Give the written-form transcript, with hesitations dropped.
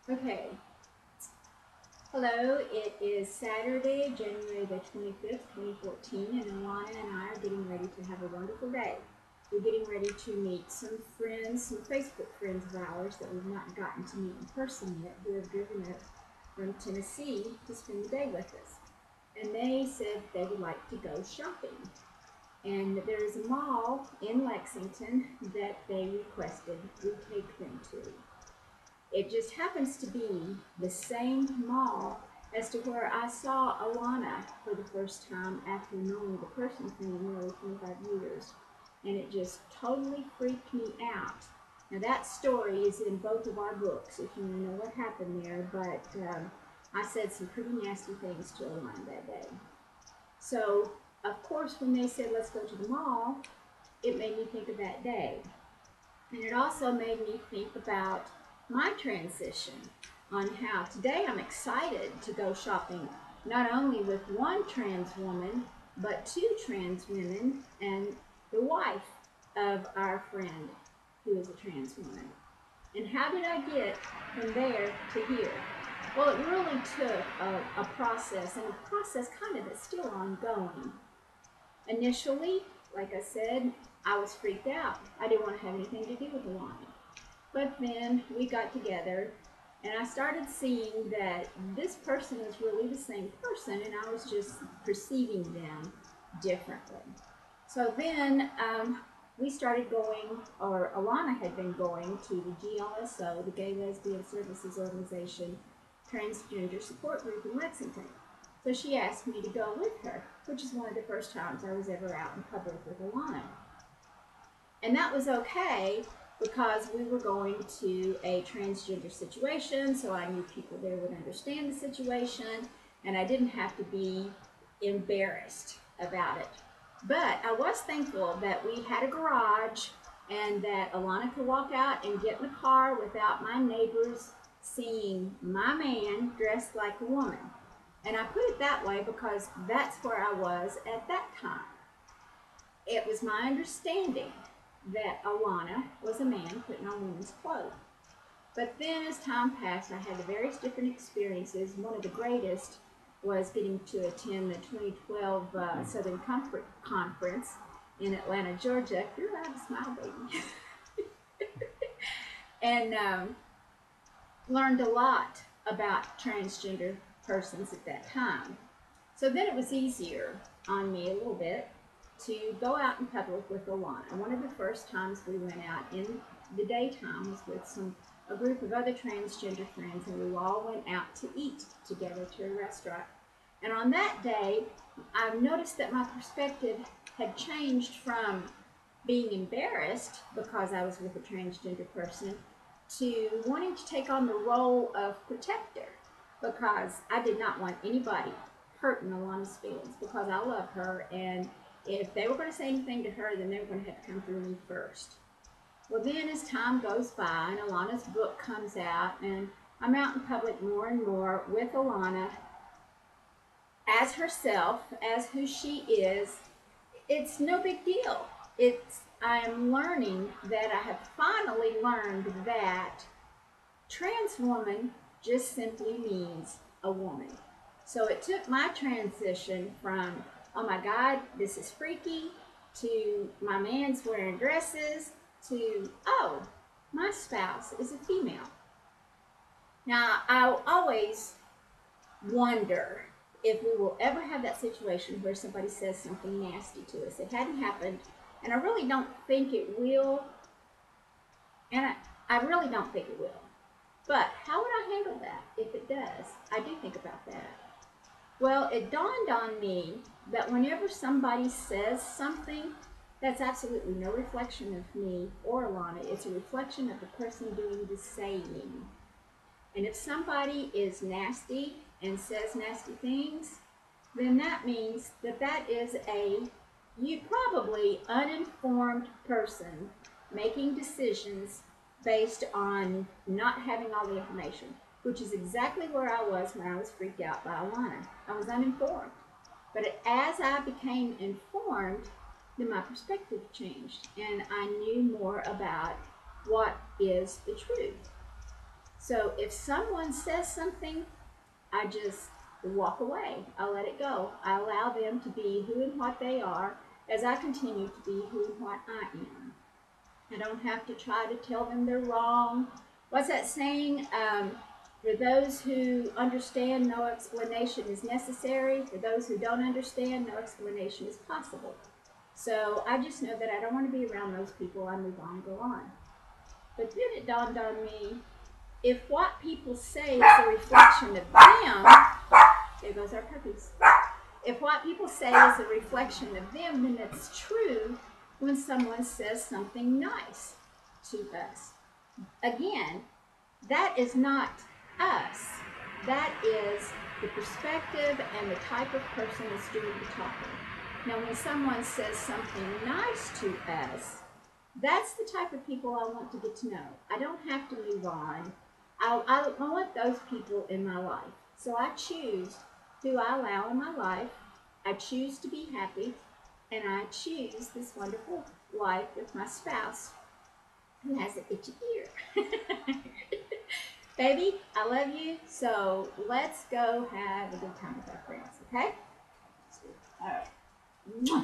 Okay. Hello, it is Saturday, January the 25th, 2014, and Alana and I are getting ready to have a wonderful day. We're getting ready to meet some friends, some Facebook friends of ours that we've not gotten to meet in person yet, who have driven up from Tennessee to spend the day with us. And they said they would like to go shopping. And there is a mall in Lexington that they requested we take them to. It just happens to be the same mall as to where I saw Alana for the first time after knowing the person for nearly 25 years. And it just totally freaked me out. Now that story is in both of our books, if you want to know what happened there, but I said some pretty nasty things to Alana that day. So, of course, when they said, let's go to the mall, it made me think of that day. And it also made me think about my transition on how today I'm excited to go shopping not only with one trans woman, but two trans women and the wife of our friend who is a trans woman. And how did I get from there to here? Well, it really took a process, and a process kind of is still ongoing. Initially, like I said, I was freaked out. I didn't want to have anything to do with Alana. But then we got together and I started seeing that this person is really the same person and I was just perceiving them differently. So then we started going, or Alana had been going to the GLSO, the Gay Lesbian Services Organization Transgender Support Group in Lexington. So she asked me to go with her, which is one of the first times I was ever out in public with Alana. And that was okay because we were going to a transgender situation, so I knew people there would understand the situation, and I didn't have to be embarrassed about it. But I was thankful that we had a garage and that Alana could walk out and get in the car without my neighbors seeing my man dressed like a woman. And I put it that way because that's where I was at that time. It was my understanding that Alana was a man putting on women's clothes. But then as time passed, I had various different experiences. One of the greatest was getting to attend the 2012 Southern Conference in Atlanta, Georgia. You're allowed to smile, baby. And learned a lot about transgender persons at that time. So then it was easier on me a little bit to go out in public with Alana. One of the first times we went out in the daytime was with a group of other transgender friends, and we all went out to eat together to a restaurant. And on that day, I noticed that my perspective had changed from being embarrassed because I was with a transgender person to wanting to take on the role of protector, because I did not want anybody hurting Alana's feelings because I love her, and if they were going to say anything to her, then they were going to have to come through me first. Well, then as time goes by and Alana's book comes out and I'm out in public more and more with Alana as herself, as who she is, it's no big deal. I am learning that I have finally learned that trans woman just simply means a woman. So it took my transition from, oh my God, this is freaky, to my man's wearing dresses, to, oh, my spouse is a female. Now, I'll always wonder if we will ever have that situation where somebody says something nasty to us. It hadn't happened, and I really don't think it will, and I really don't think it will. But how would I handle that if it does? I do think about that. Well, it dawned on me that whenever somebody says something, that's absolutely no reflection of me or Alana. It's a reflection of the person doing the saying. And if somebody is nasty and says nasty things, then that means that that is you probably uninformed person making decisions based on not having all the information, which is exactly where I was when I was freaked out by Alana. I was uninformed. But as I became informed, then my perspective changed, and I knew more about what is the truth. So if someone says something, I just walk away. I let it go. I allow them to be who and what they are as I continue to be who and what I am. I don't have to try to tell them they're wrong. What's that saying? For those who understand, no explanation is necessary. For those who don't understand, no explanation is possible. So I just know that I don't want to be around those people. I move on, go on. But then it dawned on me, if what people say is a reflection of them, there goes our puppies. If what people say is a reflection of them, then it's true when someone says something nice to us. Again, that is not us. That is the perspective and the type of person that's doing the talking. Now, when someone says something nice to us, that's the type of people I want to get to know. I don't have to move on. I want those people in my life. So I choose who I allow in my life. I choose to be happy, and I choose this wonderful life with my spouse who has an itchy ear. Baby, I love you, so let's go have a good time with our friends, okay? All right.